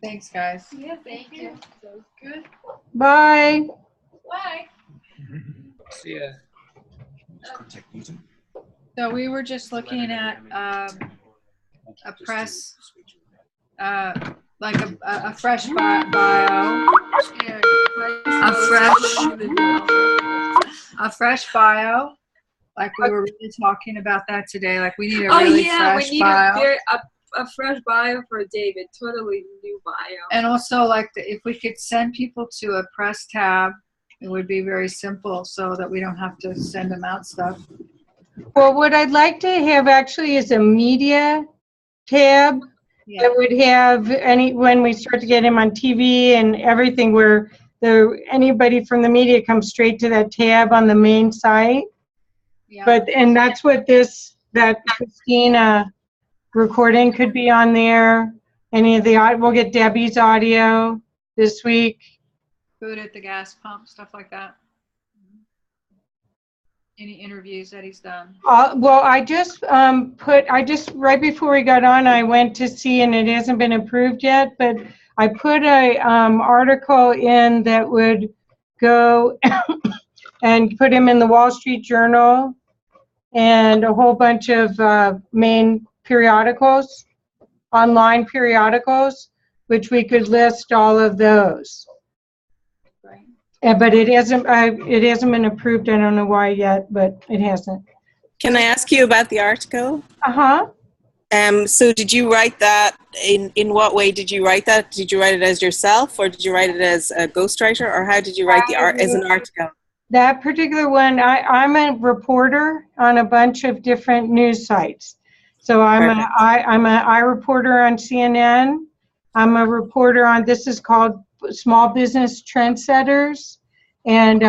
Thanks, guys. Yeah, thank you. That was good. Bye. Bye. See ya. So we were just looking at a press, like a fresh bio, a fresh bio. Like we were really talking about that today. Like we need a really fresh bio. A fresh bio for David. Totally new bio. And also, like if we could send people to a press tab, it would be very simple, so that we don't have to send them out stuff. Well, what I'd like to have actually is a media tab that would have when we start to get him on TV and everything, where anybody from the media comes straight to that tab on the main site. Yeah. And that's what that Christina recording could be on there. Any of we'll get Debbie's audio this week. Food at the gas pump, stuff like that. Any interviews that he's done? Well, I just right before we got on, I went to see, and it hasn't been approved yet, but I put a article in that would go and put him in the Wall Street Journal and a whole bunch of main periodicals, online periodicals, which we could list all of those. Right. But it hasn't been approved. I don't know why yet, but it hasn't. Can I ask you about the article? So did you write that, in what way did you write that? Did you write it as yourself, or did you write it as a ghostwriter, or how did you write as an article? That particular one, I'm a reporter on a bunch of different news sites. So I'm an iReporter on CNN. I'm a reporter on, this is called Small Business Trendsetters, and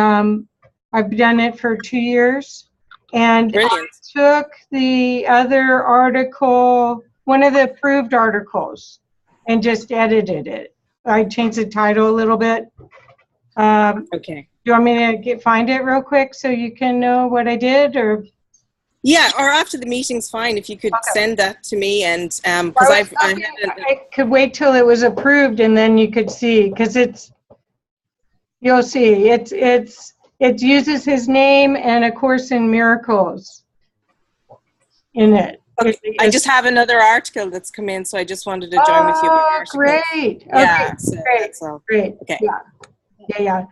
I've done it for 2 years. And I took the other article, one of the approved articles, and just edited it. I changed the title a little bit. Okay. Do you want me to find it real quick so you can know what I did, or? Yeah, or after the meeting's fine. If you could send that to me, and because I could wait till it was approved, and then you could see, because you'll see it uses his name and A Course in Miracles in it. Okay. I just have another article that's come in, so I just wanted to join with you. Oh, great! Yeah, okay, so great. Okay. Yeah.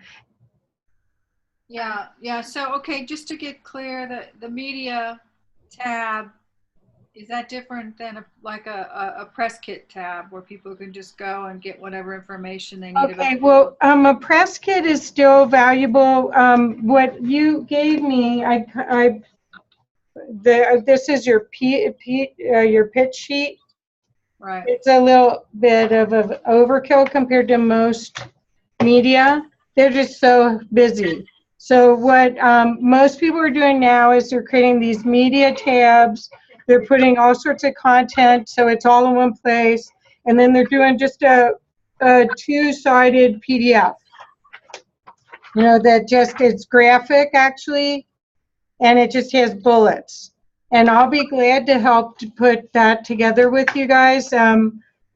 So, okay, just to get clear, the media tab, is that different than a press kit tab where people can just go and get whatever information they need? Okay, well, a press kit is still valuable. What you gave me, this is your pitch sheet. Right. It's a little bit of an overkill compared to most media. They're just so busy. So what most people are doing now is they're creating these media tabs. They're putting all sorts of content, so it's all in one place. And then they're doing just a two-sided PDF. You know, it's graphic, actually, and it just has bullets. And I'll be glad to help to put that together with you guys. I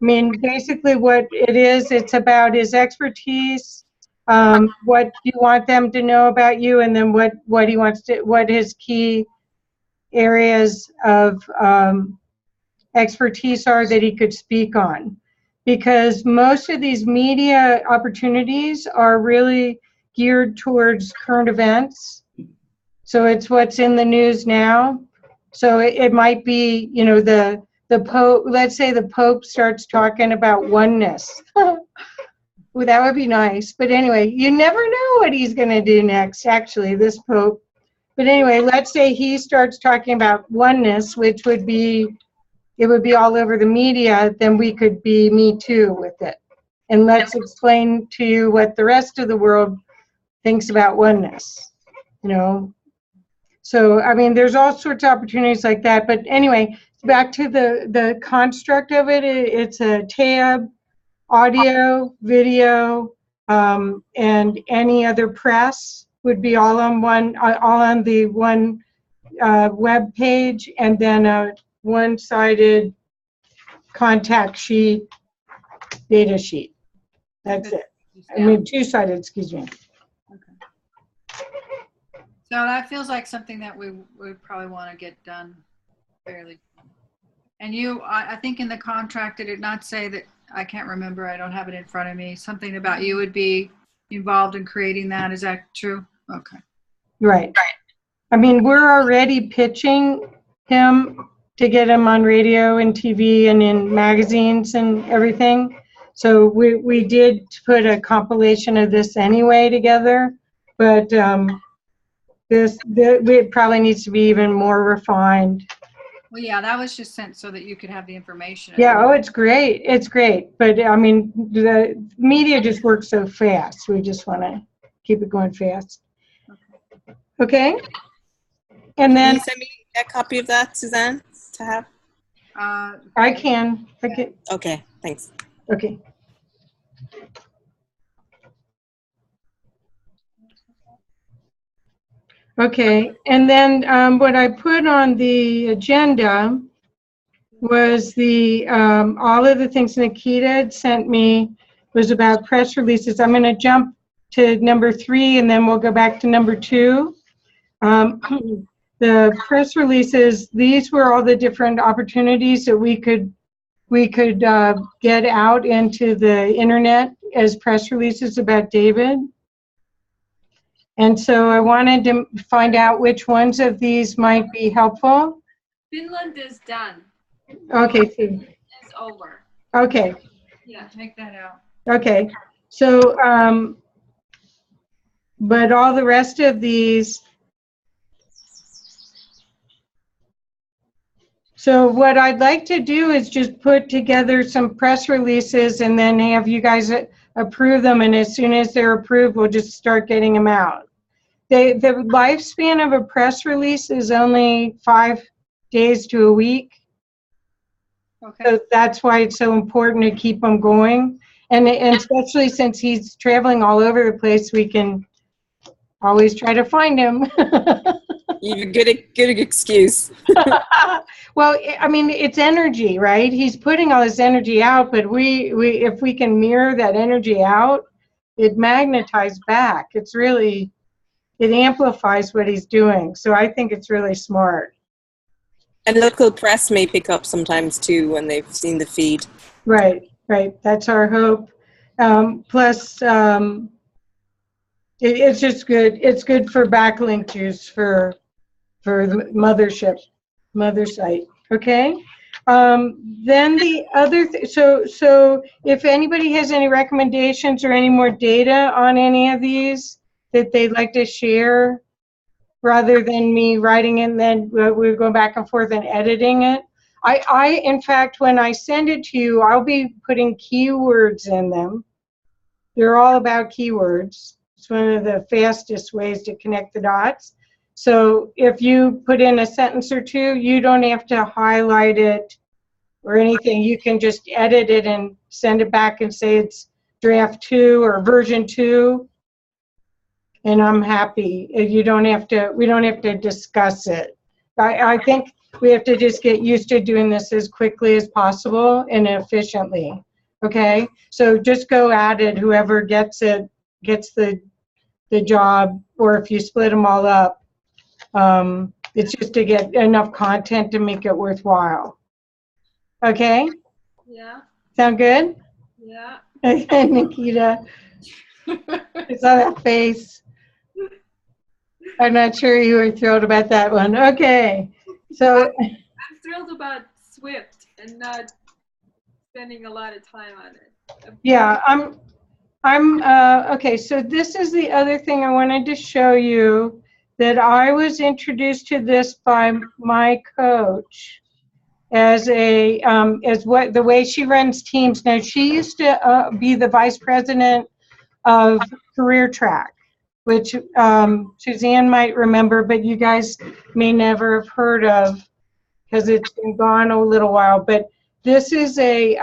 mean, basically what it is, it's about his expertise, what you want them to know about you, and then what his key areas of expertise are that he could speak on. Because most of these media opportunities are really geared towards current events. So it's what's in the news now. So it might be, you know, the Pope, let's say the Pope starts talking about oneness. Well, that would be nice. But anyway, you never know what he's going to do next, actually, this Pope. But anyway, let's say he starts talking about oneness, which would be, it would be all over the media, then we could be Me Too with it. And let's explain to you what the rest of the world thinks about oneness, you know. So, I mean, there's all sorts of opportunities like that. But anyway, back to the construct of it, it's a tab, audio, video, and any other press would be all on the one web page, and then a one-sided contact sheet data sheet. That's it. I mean, two-sided, excuse me. Okay. So that feels like something that we would probably want to get done fairly. And you, I think in the contract, did it not say that, I can't remember, I don't have it in front of me, something about you would be involved in creating that, is that true? Okay. Right. I mean, we're already pitching him to get him on radio and TV and in magazines and everything. So we did put a compilation of this anyway together, but it probably needs to be even more refined. Well, yeah, that was just sent so that you could have the information. Yeah, oh, it's great. It's great. But I mean, the media just works so fast. We just want to keep it going fast. Okay? And then can you send me a copy of that, Suzanne, to have? I can. Okay, thanks. Okay. Okay, and then what I put on the agenda was the all of the things Nikita had sent me was about press releases. I'm going to jump to number 3 and then we'll go back to number 2. The press releases, these were all the different opportunities that we could get out into the internet as press releases about David. And so I wanted to find out which ones of these might be helpful. Finland is done. Okay. It's over. Okay. Yeah, take that out. Okay. So, but all the rest of these. So what I'd like to do is just put together some press releases and then have you guys approve them. And as soon as they're approved, we'll just start getting them out. The lifespan of a press release is only 5 days to a week. Okay. So that's why it's so important to keep them going. And especially since he's traveling all over the place, we can always try to find him. You have a good excuse. Well, I mean, it's energy, right? He's putting all this energy out, but if we can mirror that energy out, it magnetizes back. It amplifies what he's doing. So I think it's really smart. And local press may pick up sometimes too when they've seen the feed. Right. That's our hope. Plus, it's just good. It's good for backlink juice for the mother site. Okay. Then the other so if anybody has any recommendations or any more data on any of these that they'd like to share, rather than me writing it and then we're going back and forth and editing it. I in fact, when I send it to you, I'll be putting keywords in them. They're all about keywords. It's one of the fastest ways to connect the dots. So if you put in a sentence or two, you don't have to highlight it or anything. You can just edit it and send it back and say it's draft 2 or version 2. And I'm happy. We don't have to discuss it. I think we have to just get used to doing this as quickly as possible and efficiently. Okay? So just go at it. Whoever gets it gets the job, or if you split them all up, it's just to get enough content to make it worthwhile. Okay? Yeah. Sound good? Yeah. Okay, Nikita. I saw that face. I'm not sure you were thrilled about that one. Okay. So I'm thrilled about Swift and not spending a lot of time on it. yeah, I'm okay, so this is the other thing I wanted to show you, that I was introduced to this by my coach as the way she runs teams. Now, she used to be the vice president of Career Track, which Suzanne might remember, but you guys may never have heard of because it's been gone a little while. But this is a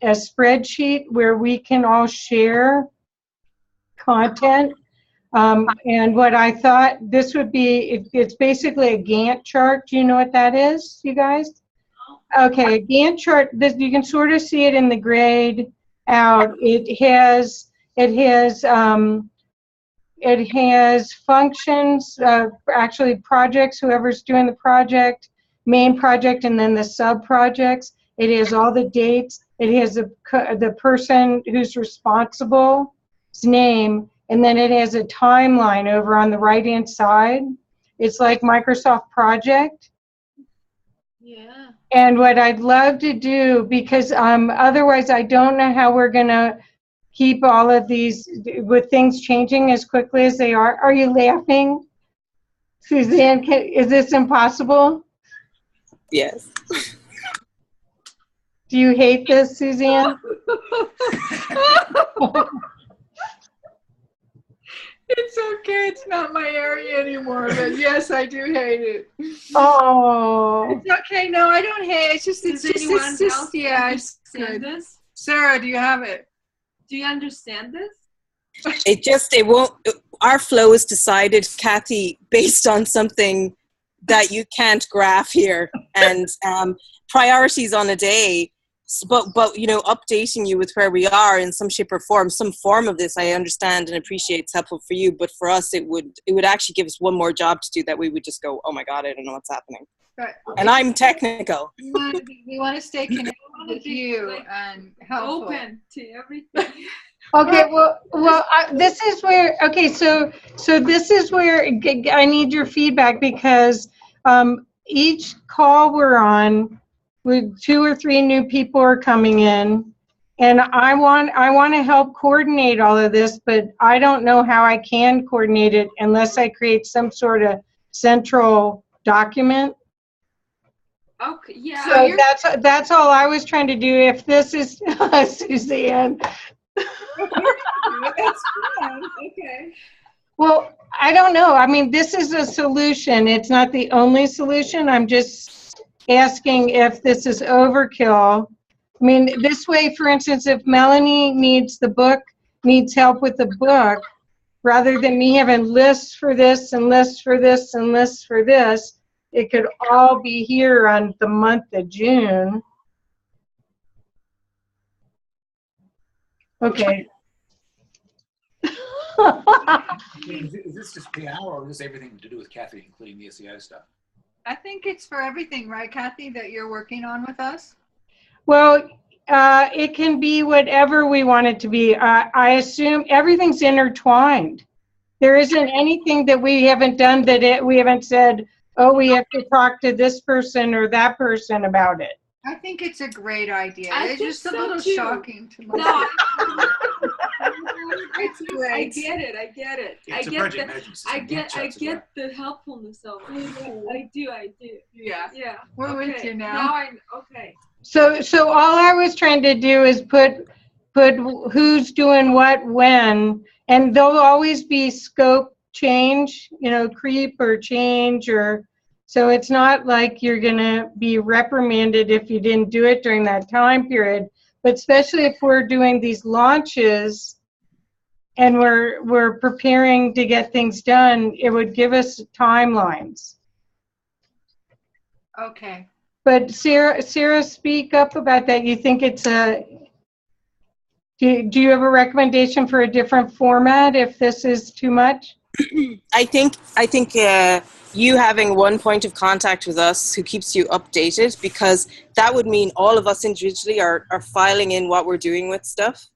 spreadsheet where we can all share content. And what I thought this would be, it's basically a Gantt chart. Do you know what that is, you guys? Okay, a Gantt chart, you can sort of see it in the grade. out. It has functions, actually projects, whoever's doing the project, main project, and then the sub-projects. It has all the dates. It has the person who's responsible's name, and then it has a timeline over on the right-hand side. It's like Microsoft Project. Yeah. And what I'd love to do, because otherwise I don't know how we're going to keep all of these, with things changing as quickly as they are. Are you laughing? Suzanne, is this impossible? Yes. Do you hate this, Suzanne? It's okay. It's not my area anymore. But yes, I do hate it. Oh. It's okay. No, I don't hate it. It's just, Does anyone else yeah, it's understand good. this? Sarah, do you have it? Do you understand this? It won't, our flow is decided, Kathy, based on something that you can't graph here, and priorities on a day, but you know, updating you with where we are in some shape or form, some form of this, I understand and appreciate it's helpful for you, but for us, it would actually give us one more job to do that we would just go, oh my God, I don't know what's happening. Right. And I'm technical. We want to stay connected with you like, and helpful. Open to everything. Okay, well, this is where, okay, so this is where I need your feedback, because each call we're on, with 2 or 3 new people are coming in, and I want to help coordinate all of this, but I don't know how I can coordinate it unless I create some sort of central document. Okay, yeah. So that's all I was trying to do. If this is Suzanne. That's fine. Okay. Well, I don't know. I mean, this is a solution. It's not the only solution. I'm just asking if this is overkill. I mean, this way, for instance, if Melanie needs help with the book, rather than me having lists for this and lists for this and lists for this, it could all be here on the month of June. Okay. Is this just pay hour, or is this everything to do with Kathy, including the SEO stuff? I think it's for everything, right, Kathy, that you're working on with us? Well, it can be whatever we want it to be. I assume everything's intertwined. There isn't anything that we haven't done that we haven't said, oh, we have to talk to this person or that person about it. I think it's a great idea. I It's think just a so, little too. shocking to me. No, It's I great. get it. I get it. It's I a get project the, management system. I Gantt get charts as well. the helpfulness of it. I do. Yeah. Yeah. We're with okay. you now. Okay. So all I was trying to do is put who's doing what when, and there'll always be scope change, you know, creep or change, or so it's not like you're gonna be reprimanded if you didn't do it during that time period. But especially if we're doing these launches and we're preparing to get things done, it would give us timelines. Okay. But Sarah, speak up about that. You think it's do you have a recommendation for a different format if this is too much? I think you having one point of contact with us who keeps you updated, because that would mean all of us individually are filing in what we're doing with stuff.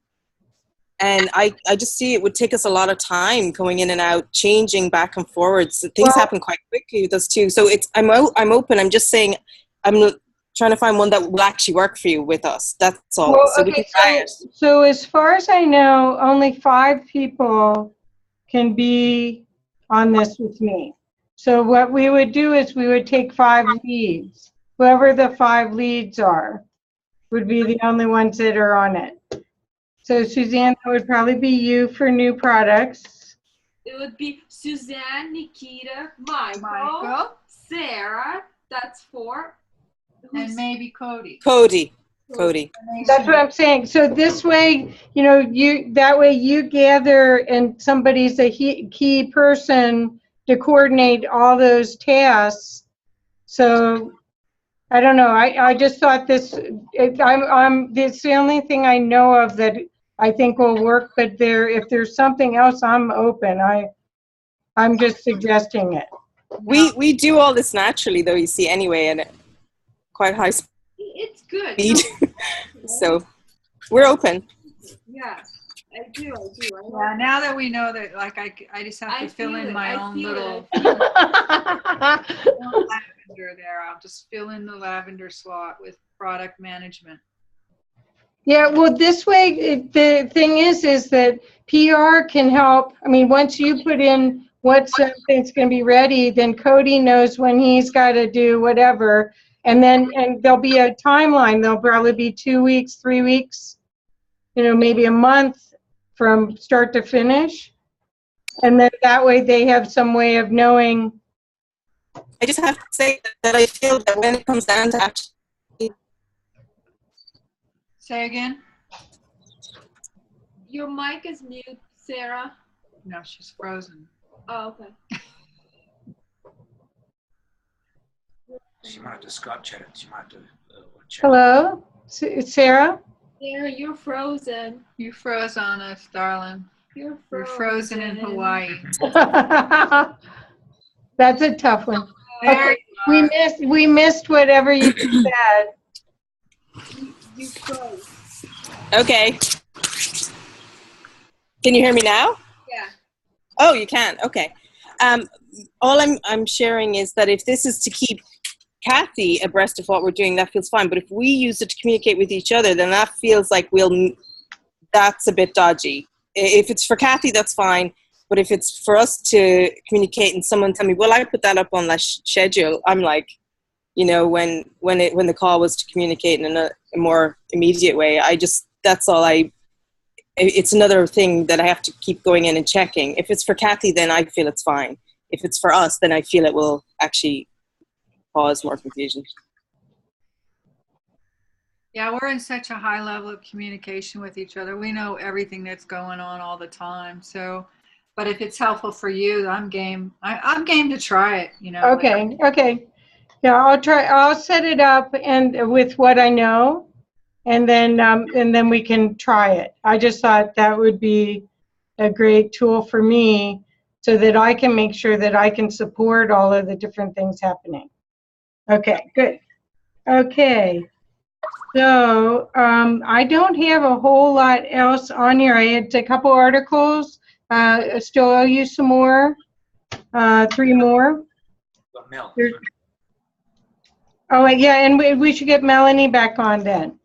And I just see it would take us a lot of time going in and out, changing back and forwards. Things happen quite quickly with us too. So I'm open. I'm just saying, I'm trying to find one that will actually work for you with us. That's all. Well, so we can try it. So as far as I know, only 5 people can be on this with me. So what we would do is we would take 5 leads. Whoever the 5 leads are would be the only ones that are on it. So Suzanne, that would probably be you for new products. It would be Suzanne, Nikita, Michael, Sarah. That's 4. And maybe Cody. Cody. That's what I'm saying. So this way, you know, that way you gather, and somebody's a key person to coordinate all those tasks. So I don't know. I just thought this, it's the only thing I know of that I think will work, but if there's something else, I'm open. I'm just suggesting it. We do all this naturally, though, you see, anyway, and quite high It's good. speed. So we're open. Yeah, I do. Yeah, now that we know that, like, I just have to fill in my own little lavender there. I'll just fill in the lavender slot with product management. Yeah, well, this way, the thing is that PR can help. I mean, once you put in what something's going to be ready, then Cody knows when he's got to do whatever. And there'll be a timeline. There'll probably be 2 weeks, 3 weeks, maybe a month from start to finish. And then that way they have some way of knowing. I just have to say that I feel that when it comes down to actually. Say again? Your mic is mute, Sarah. No, she's frozen. Oh, okay. She might have to Scott chat it. She might have to chat. Hello, Sarah? Sarah, you're frozen. You froze on us, darling. You're We're frozen in Hawaii. That's a tough one. There Okay, we missed whatever you said. You froze. Okay. Can you hear me now? Yeah. Oh, you can. Okay. All I'm sharing is that if this is to keep Kathy abreast of what we're doing, that feels fine. But if we use it to communicate with each other, then that feels like that's a bit dodgy. If it's for Kathy, that's fine. But if it's for us to communicate and someone tell me, well, I put that up on that schedule, I'm like, when the call was to communicate in a more immediate way, it's another thing that I have to keep going in and checking. If it's for Kathy, then I feel it's fine. If it's for us, then I feel it will actually cause more confusion. Yeah, we're in such a high level of communication with each other. We know everything that's going on all the time. So, but if it's helpful for you, I'm game. I'm game to try it, Okay. Yeah, I'll set it up and with what I know, and then we can try it. I just thought that would be a great tool for me so that I can make sure that I can support all of the different things happening. Okay, good. Okay. So I don't have a whole lot else on here. I had a couple articles. Still owe you some more. 3 more. But Mel. Oh, yeah, and we should get Melanie back on then.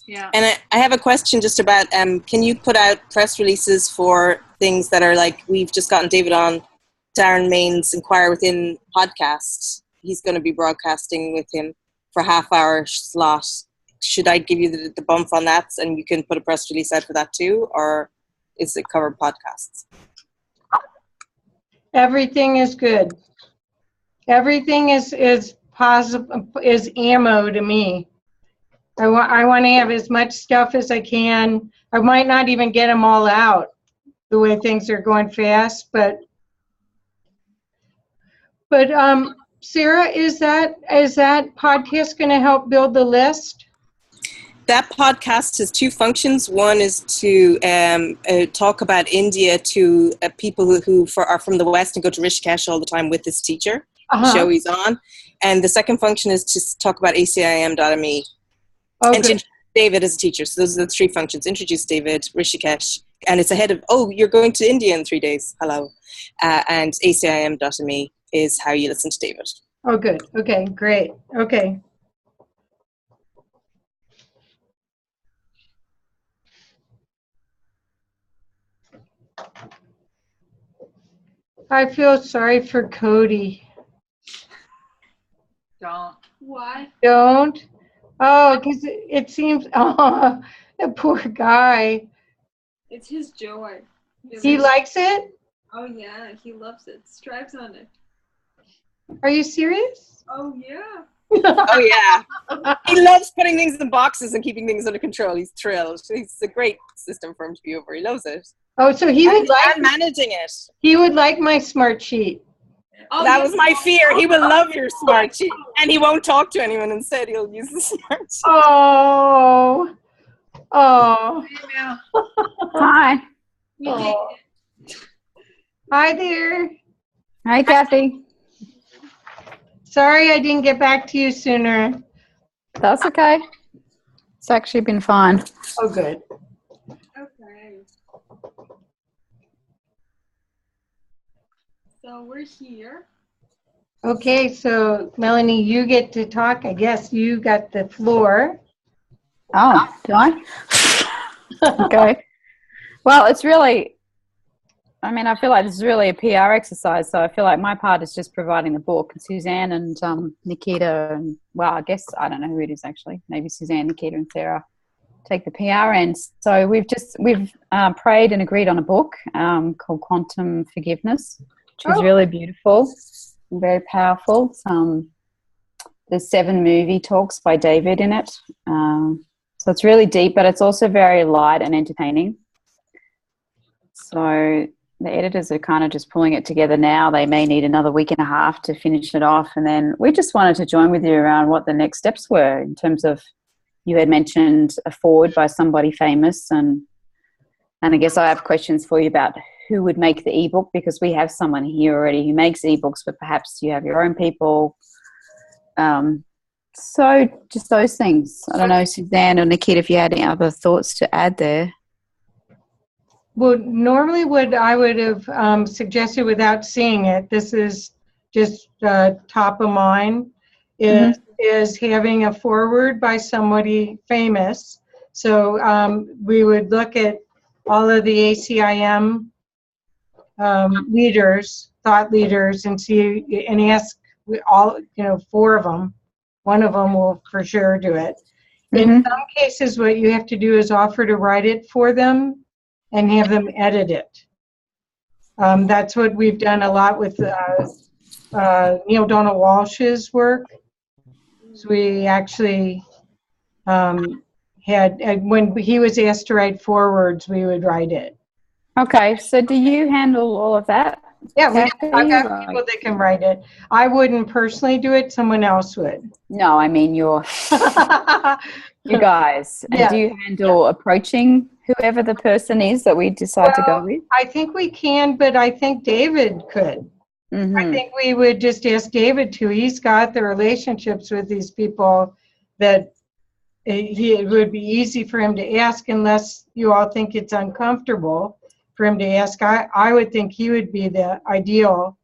Yeah. And I have a question just about, can you put out press releases for things that are like, we've just gotten David on Darren Main's Inquire Within podcast. He's going to be broadcasting with him for a half-hour slot. Should I give you the bump on that and you can put a press release out for that too? Or is it covered podcasts? Everything is good. Everything is possible, is ammo to me. I want to have as much stuff as I can. I might not even get them all out the way things are going fast, but Sarah, is that podcast going to help build the list? That podcast has 2 functions. One is to talk about India to people who are from the West and go to Rishikesh all the time with this teacher. Show he's on. And the second function is to talk about acim.me. Oh, and to introduce David as a teacher. So those are the 3 functions. Introduce David, Rishikesh, and it's ahead of, you're going to India in 3 days. Hello. And acim.me is how you listen to David. Oh, good. Okay, great. Okay. I feel sorry for Cody. Don't. Why? Don't? Oh, because it seems, the poor guy. It's his joy. He likes it? Oh yeah, he loves it. Strives on it. Are you serious? Oh yeah. Oh yeah. He loves putting things in boxes and keeping things under control. He's thrilled. It's a great system for him to be over. He loves it. Oh, so he would like and managing it. He would like my smart sheet. Oh, That yeah. was my fear. He will love your smart sheet, and he won't talk to anyone. Instead, he'll use the smart sheet. Oh, oh, Email. Hi. We made oh. it. Hi there. Hi, Kathy. Sorry I didn't get back to you sooner. That's okay. It's actually been fine. Oh, good. Okay. So we're here. Okay, so Melanie, you get to talk. I guess you got the floor. Oh, do I? Okay. Well, it's really, I mean, I feel like this is really a PR exercise. So I feel like my part is just providing the book. Suzanne and Nikita, and well, I guess, I don't know who it is actually. Maybe Suzanne, Nikita, and Sarah take the PR end. So we've prayed and agreed on a book called Quantum Forgiveness, which is really beautiful and very powerful. There's 7 movie talks by David in it. So it's really deep, but it's also very light and entertaining. So the editors are kind of just pulling it together now. They may need another week and a half to finish it off. And then we just wanted to join with you around what the next steps were in terms of, you had mentioned a forward by somebody famous. And I guess I have questions for you about who would make the ebook, because we have someone here already who makes ebooks, but perhaps you have your own people. So just those things. I don't know, Suzanne or Nikita, if you had any other thoughts to add there. Well, normally what I would have suggested without seeing it, this is just top of mind, is having a forward by somebody famous. So we would look at all of the ACIM leaders, thought leaders, and see and ask all, 4 of them. One of them will for sure do it. In some cases, what you have to do is offer to write it for them and have them edit it. That's what we've done a lot with Neil Donald Walsh's work. So we actually had, when he was asked to write forwards, we would write it. Okay, so do you handle all of that? Yeah, I've got Kathy? people that can write it. I wouldn't personally do it, someone else would. No, I mean you guys. And Yeah. do you handle approaching whoever the person is that we decide to go with? I think we can, but I think David could. I think we would just ask David to. He's got the relationships with these people that it would be easy for him to ask, unless you all think it's uncomfortable for him to ask. I would think he would be the ideal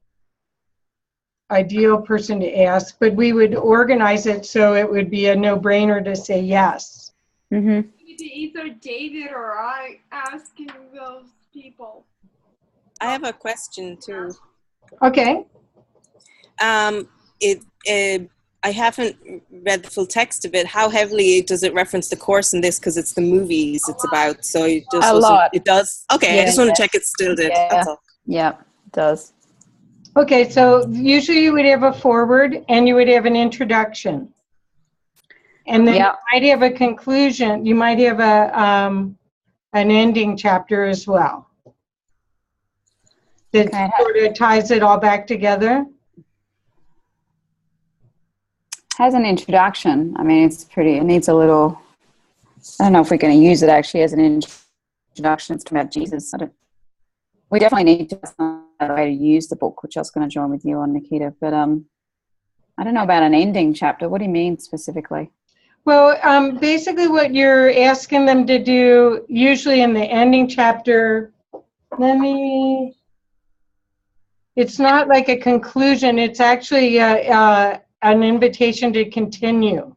person to ask, but we would organize it so it would be a no-brainer to say yes. Either David or I asking those people. I have a question too. Okay. I haven't read the full text of it. How heavily does it reference the Course in this? Because it's the movies it's about. So it just A lot. It does. Okay, Yeah, I just want to check it still did. Yeah. That's all. Yeah, it does. Okay, so usually you would have a foreword and you would have an introduction. And then you might have a conclusion. You might have an ending chapter as well. That sort of ties it all back together. Has an introduction. I mean, it needs a little, I don't know if we're going to use it actually as an introduction. It's about Jesus. We definitely need to find a way to use the book, which I was going to join with you on, Nikita. But I don't know about an ending chapter. What do you mean specifically? Well, basically what you're asking them to do, usually in the ending chapter, it's not like a conclusion. It's actually an invitation to continue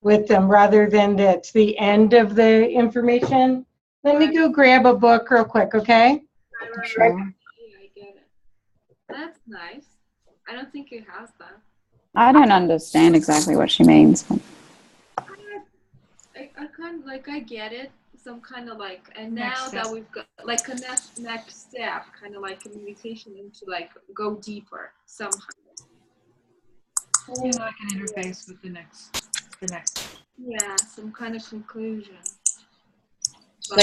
with them, rather than that's the end of the information. Let me go grab a book real quick, okay? Sure. Yeah, I get it. That's nice. I don't think it has that. I don't understand exactly what she means. I kind of I get it. Some kind of and now that we've got a next step, kind of like communication into go deeper somehow. Like an interface with the next. Yeah, some kind of conclusion.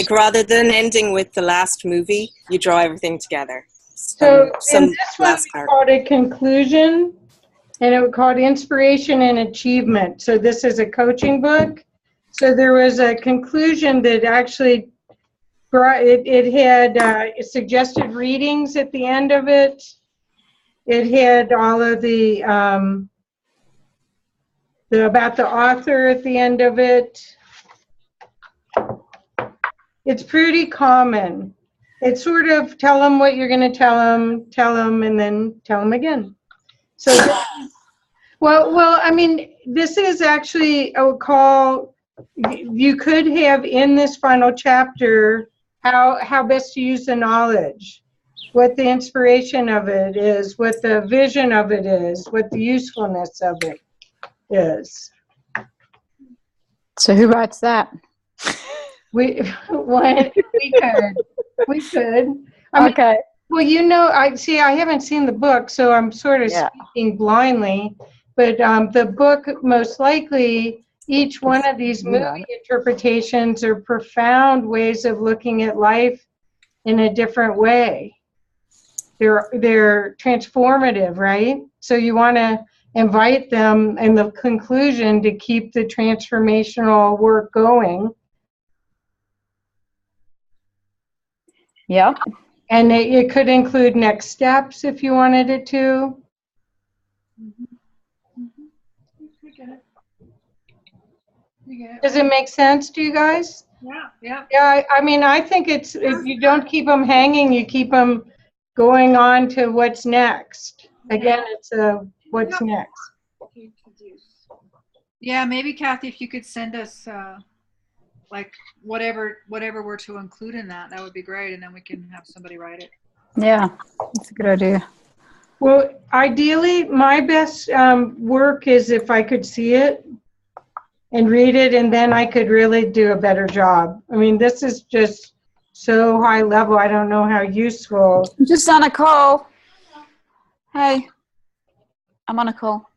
Rather than ending with the last movie, you draw everything together. So in some this one, last we part. called it conclusion, and it was called inspiration and achievement. So this is a coaching book. So there was a conclusion that actually brought, it had suggested readings at the end of it. It had all of the about the author at the end of it. It's pretty common. It's sort of tell them what you're going to tell them, and then tell them again. So, well, I mean, this is actually a call. You could have in this final chapter how best to use the knowledge, what the inspiration of it is, what the vision of it is, what the usefulness of it is. So who writes that? We could. I mean, Okay. well, I haven't seen the book, so I'm sort of speaking blindly. But the book, most likely, each one of these movie interpretations are profound ways of looking at life in a different way. They're transformative, right? So you want to invite them in the conclusion to keep the transformational work going. Yep. And it could include next steps if you wanted it to. Does it make sense to you guys? Yeah. Yeah, I mean, I think it's, if you don't keep them hanging, you keep them going on to what's next. Again, it's what's next. Yeah, maybe Kathy, if you could send us like whatever we're to include in that would be great, and then we can have somebody write it. Yeah, that's a good idea. Well, ideally, my best work is if I could see it and read it, and then I could really do a better job. I mean, this is just so high level. I don't know how useful. I'm just on a call. Hey, I'm on a call.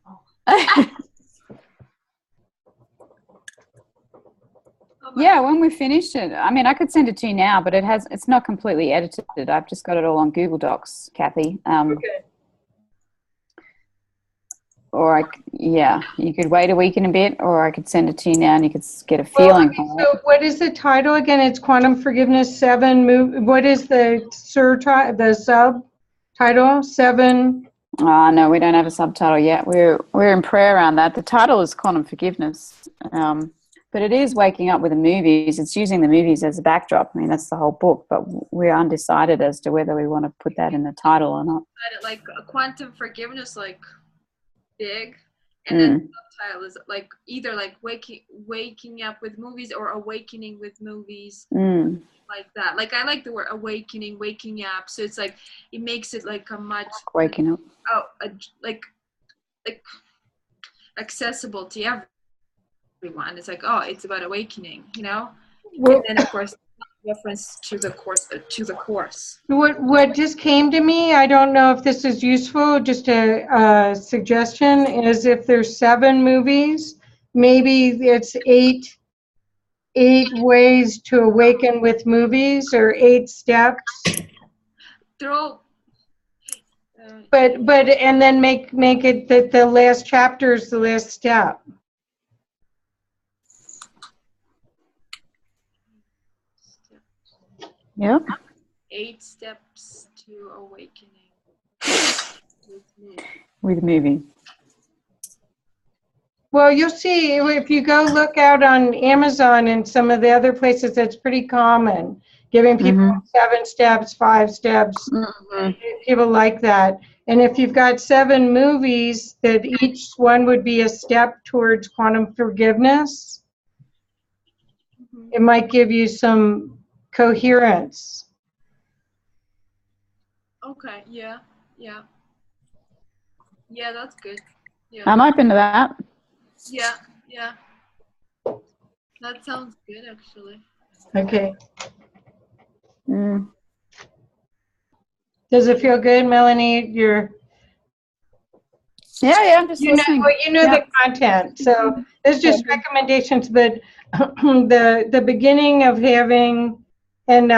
Yeah, when we finish it, I mean, I could send it to you now, but it's not completely edited. I've just got it all on Google Docs, Kathy. Okay. Or you could wait a week and a bit, or I could send it to you now and you could get a feeling. Well, so what is the title again? It's Quantum Forgiveness 7. What is the subtitle? 7. No, we don't have a subtitle yet. We're in prayer around that. The title is Quantum Forgiveness, but it is waking up with the movies. It's using the movies as a backdrop. I mean, that's the whole book, but we're undecided as to whether we want to put that in the title or not. Like a quantum forgiveness, like big, and then the subtitle is like either like waking up with movies or awakening with movies, like that. Like I like the word awakening, waking up. So it's like it makes it like a much waking up. Like accessible to everyone. It's like, oh, it's about awakening, you know. Well, and then of course reference to the course. What just came to me, I don't know if this is useful, just a suggestion, is if there's 7 movies, maybe it's 8 ways to awaken with movies, or 8 steps. They're all but and then make it that the last chapter is the last step. Yep. 8 steps to awakening with movie. Well, you'll see if you go look out on Amazon and some of the other places, that's pretty common. Giving people 7 steps, 5 steps. People like that. And if you've got 7 movies, that each one would be a step towards quantum forgiveness, it might give you some coherence. Okay, yeah, that's good. Yeah, I'm open to that. Yeah, that sounds good actually. Okay. Does it feel good, Melanie? Yeah, I'm just listening. You know the content, so it's just recommendations, but the beginning of having, and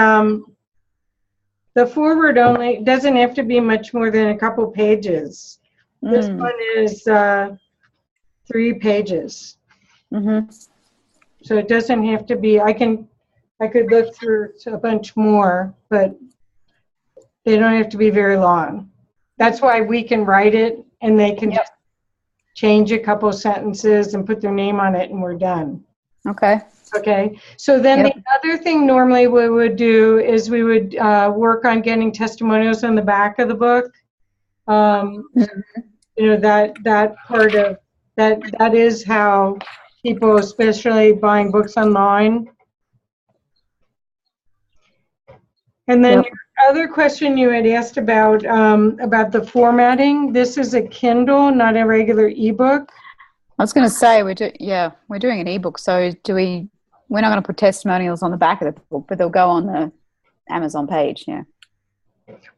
The forward only doesn't have to be much more than a couple pages. This one is 3 pages. Mm-hmm. So it doesn't have to be, I could look through a bunch more, but they don't have to be very long. That's why we can write it and they can just change a couple sentences and put their name on it and we're done. Okay. Okay. So then the other thing normally we would do is we would work on getting testimonials on the back of the book. You know, that part of that is how people, especially buying books online. And then your other question you had asked about the formatting. This is a Kindle, not a regular ebook. I was going to say we're doing an ebook. So we're not going to put testimonials on the back of the book, but they'll go on the Amazon page. Yeah.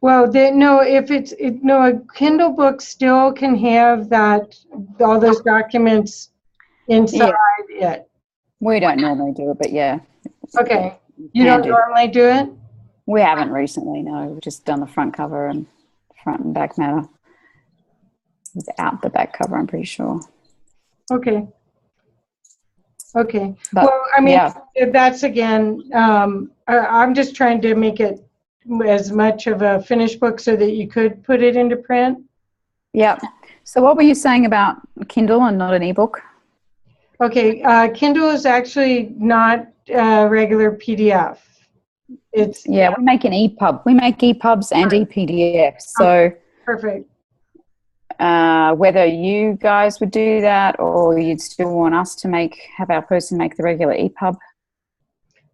Well, a Kindle book still can have all those documents inside it. We don't normally do it, but yeah. Okay. You don't normally do it? We haven't recently, no. We've just done the front cover and front and back matter. Without the back cover, I'm pretty sure. Okay. Okay. But, well, I mean, that's again, I'm just trying to make it as much of a finished book so that you could put it into print. Yeah. So what were you saying about Kindle and not an ebook? Okay. Kindle is actually not a regular PDF. It's we make an EPUB. We make EPUBs and ePDFs. So perfect. Whether you guys would do that or you'd still want us to have our person make the regular EPUB.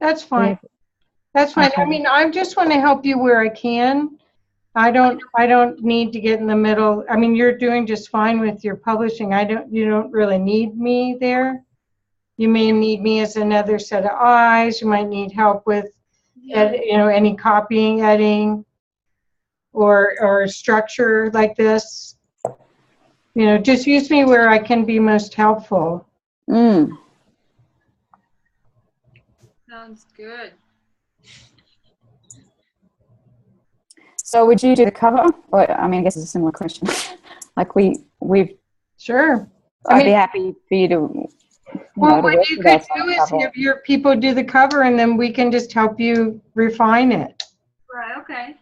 That's fine. That's fine. Okay. I mean, I just want to help you where I can. I don't need to get in the middle. I mean, you're doing just fine with your publishing. You don't really need me there. You may need me as another set of eyes. You might need help with any copying, editing, or structure like this. Just use me where I can be most helpful. Sounds good. So would you do the cover? Or, I mean, I guess it's a similar question. Like we've sure. I'd be happy for you to. Well, what you could do is have your people do the cover, and then we can just help you refine it. Right. Okay.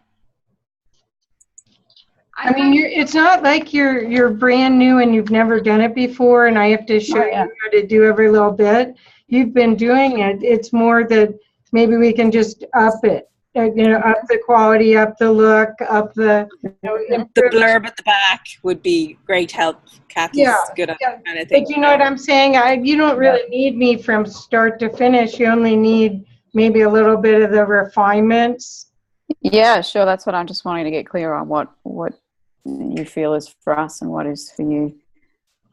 I mean, it's not like you're brand new and you've never done it before, and I have to show you how to do every little bit. You've been doing it. It's more that maybe we can just up it. Up the quality, up the look, up the. The blurb at the back would be great help. Kathy's good at that kind of thing. But you know what I'm saying? You don't really need me from start to finish. You only need maybe a little bit of the refinements. Yeah, sure. That's what I'm just wanting to get clear on. What you feel is for us and what is for you.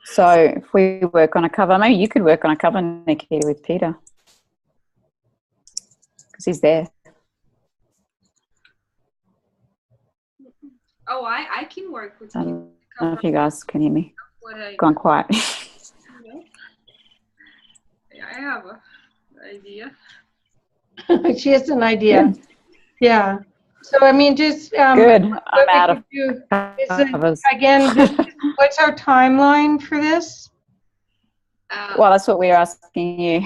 So if we work on a cover, maybe you could work on a cover, Nikita, with Peter, because he's there. Oh, I can work with I don't know if you guys can hear me. Gone quiet. I have an idea. She has an idea. Good. Yeah. So I mean, just good. I'm out of covers. Again, what's our timeline for this? Well, that's what we're asking you.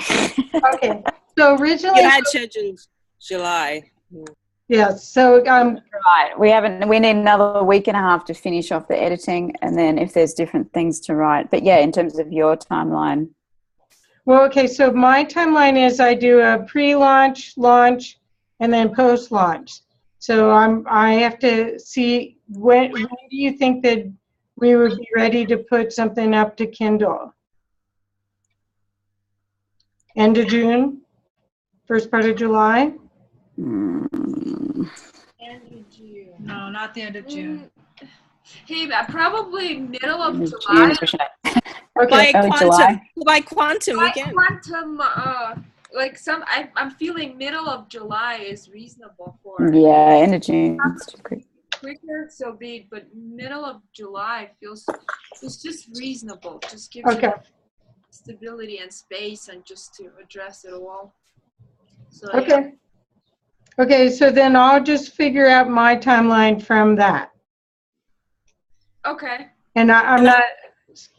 Okay. So originally, you had scheduled July. Yes. So right. We need another week and a half to finish off the editing, and then if there's different things to write. But yeah, in terms of your timeline. Well, okay. So my timeline is I do a pre-launch, launch, and then post-launch. So I have to see when do you think that we would be ready to put something up to Kindle? End of June? First part of July? End of June. No, not the end of June. Hey, probably middle of July. Okay. By quantum again. Quantum, I'm feeling middle of July is reasonable for. Yeah, end of June. Quicker, so big, but middle of July it's just reasonable. Just gives you stability and space, and just to address it all. So, okay. Okay, so then I'll just figure out my timeline from that. Okay. And I'm not,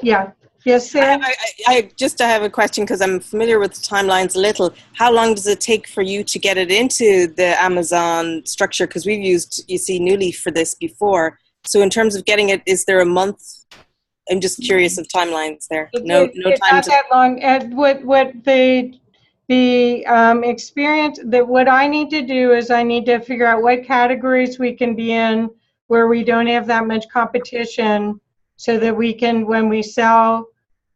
yeah. Yes, Sarah? I just have a question because I'm familiar with the timelines a little. How long does it take for you to get it into the Amazon structure? Because we've used, you see, New Leaf for this before. So in terms of getting it, is there a month? I'm just curious of timelines there. No It's time not to. that long. What the experience that what I need to do is I need to figure out what categories we can be in where we don't have that much competition, so that we can, when we sell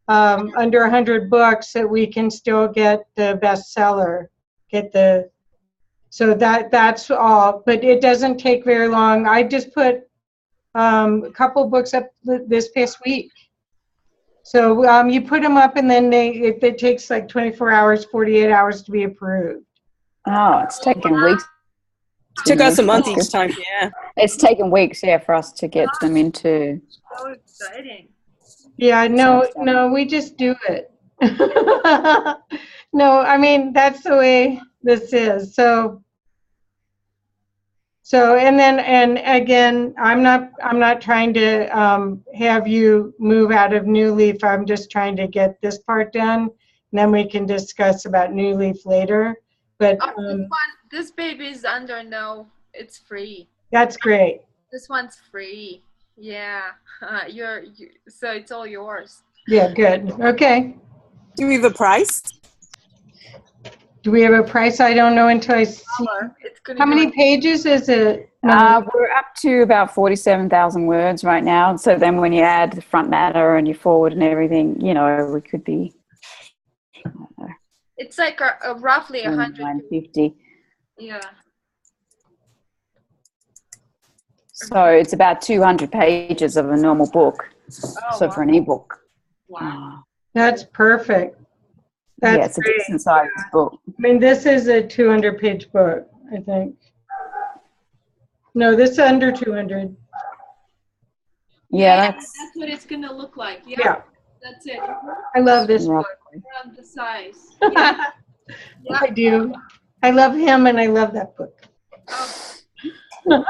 under 100 books, that we can still get the bestseller, so that's all. But it doesn't take very long. I just put a couple books up this past week. So you put them up, and then it takes like 24 hours, 48 hours to be approved. Oh, it's taken weeks. Took us a month each time, yeah. It's taken weeks, yeah, for us to get them into. So exciting. Yeah, no, we just do it. No, I mean, that's the way this is. So and again, I'm not trying to have you move out of New Leaf. I'm just trying to get this part done, and then we can discuss about New Leaf later. But this baby is under no, it's free. That's great. This one's free. Yeah. So it's all yours. Yeah, good. Okay. Do we have a price? Do we have a price? I don't know until I see. How many pages is it? We're up to about 47,000 words right now. So then when you add the front matter and your forward and everything, you know, we could be. It's like a roughly 150. Yeah. So it's about 200 pages of a normal book. Oh, so wow. for an ebook. Wow. That's perfect. That's yeah, it's great. a decent sized book. I mean, this is a 200-page book, I think. No, this is under 200. Yeah, that's what it's going to look like. Yeah. That's it. I love this book. Around the size. Yeah. I do. I love him, and I love that book. Oh.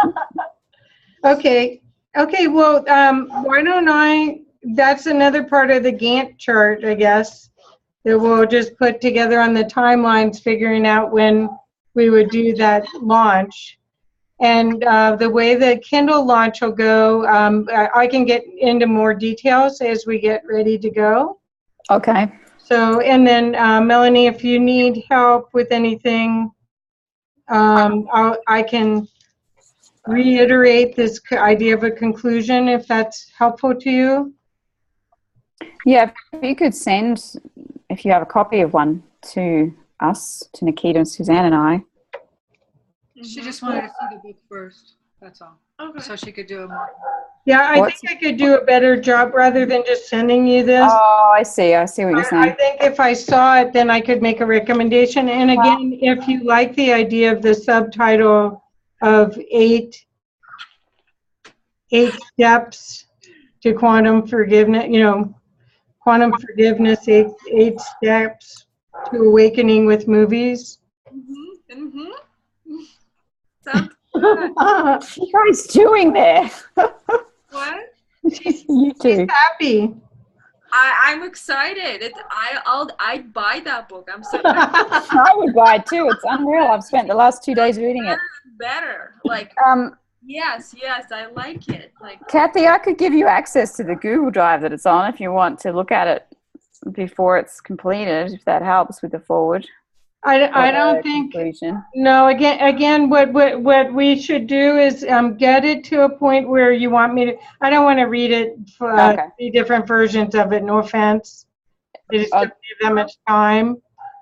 Okay. Well, why don't that's another part of the Gantt chart, I guess, that we'll just put together on the timelines, figuring out when we would do that launch. And the way the Kindle launch will go, I can get into more details as we get ready to go. Okay. So, and then Melanie, if you need help with anything, I can reiterate this idea of a conclusion if that's helpful to you. Yeah, if you could send, if you have a copy of one, to us, to Nikita and Suzanne and I. She just wanted to see the book first. That's all. Okay. So she could do a more. Yeah, I think I could do a better job rather than just sending you this. Oh, I see what you're saying. I think if I saw it, then I could make a recommendation. And again, if you like the idea of the subtitle of eight steps to quantum forgiveness, quantum forgiveness, eight steps to awakening with movies. Sounds good. What are you guys doing there? What? You too. She's happy. I'm excited. I'd buy that book. I'm so I would buy it too. It's unreal. I've spent the last 2 days reading it. better. Like yes, I like it. Like Kathy, I could give you access to the Google Drive that it's on if you want to look at it before it's completed, if that helps with the forward. I don't think. Conclusion. No. Again, what we should do is get it to a point where you want me to. I don't want to read it for 3 different versions of it. No offense. I just don't have that much time,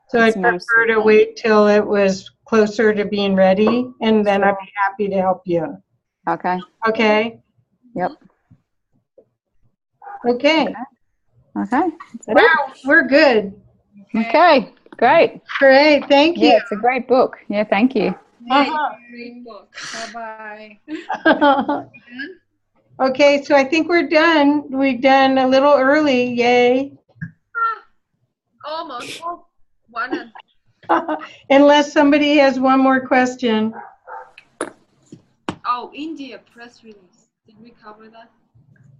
so I prefer to wait till it was closer to being ready, and then I'd be happy to help you. Okay. Okay. Yep. Okay. Okay. Wow, we're good. Okay. Great. Great. Thank you. Yeah, it's a great book. Yeah, thank you. great book. Bye-bye. Okay, so I think we're done. We've done a little early. Yay. Almost. One. Unless somebody has one more question. Oh, India press release. Did we cover that?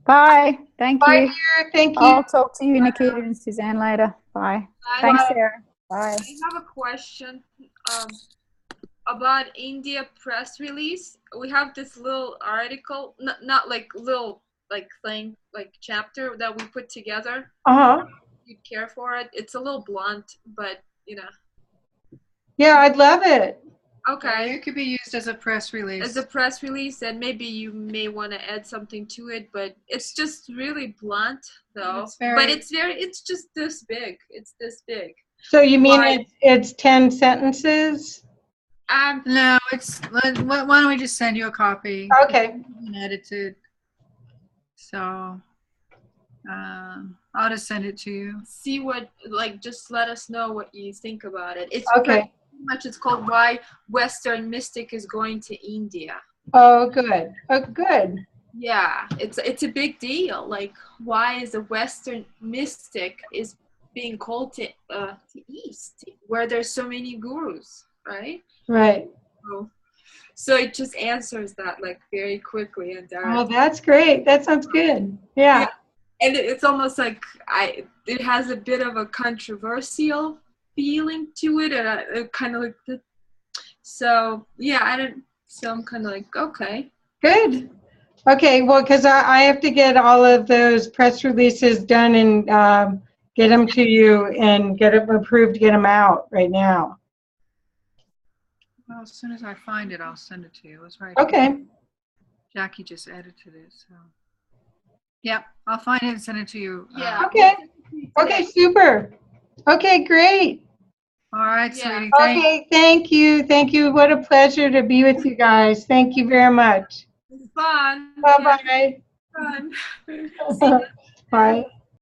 Bye. Thank Bye, you. dear. Thank you. I'll talk to you, Nikita and Suzanne, later. Bye. Thanks, Sarah. Bye. I have a question about India press release. We have this little article, not like little like thing, like chapter that we put together. Uh-huh. You'd care for it. It's a little blunt, but you know. Yeah, I'd love it. Okay. It could be used as a press release. As a press release, and maybe you may want to add something to it, but it's just really blunt, though. It's just this big. It's this big. So you mean it's 10 sentences? No, why don't we just send you a copy? Okay. Edited. So, I'll just send it to you. See what, just let us know what you think about it. It's okay. Much it's called Why Western Mystic is Going to India. Oh, good. Oh, good. Yeah, it's a big deal. Like, why is a Western mystic is being called to East, where there's so many gurus, right? Right. So it just answers that like very quickly and Oh, that's great. That sounds good. Yeah. And it's almost like it has a bit of a controversial feeling to it, and kind of like so yeah, so I'm kind of like, okay, good. Okay, well, because I have to get all of those press releases done and get them to you and get them approved to get them out right now. Well, as soon as I find it, I'll send it to you. It was right. Okay. Here. Jackie just edited it, so. Yep, I'll find it and send it to you. Yeah. Okay. Okay, super. Okay, great. All right, sweetie. Okay, thank you. Thank you. What a pleasure to be with you guys. Thank you very much. Fun. Bye-bye. Yeah. Fun. Bye.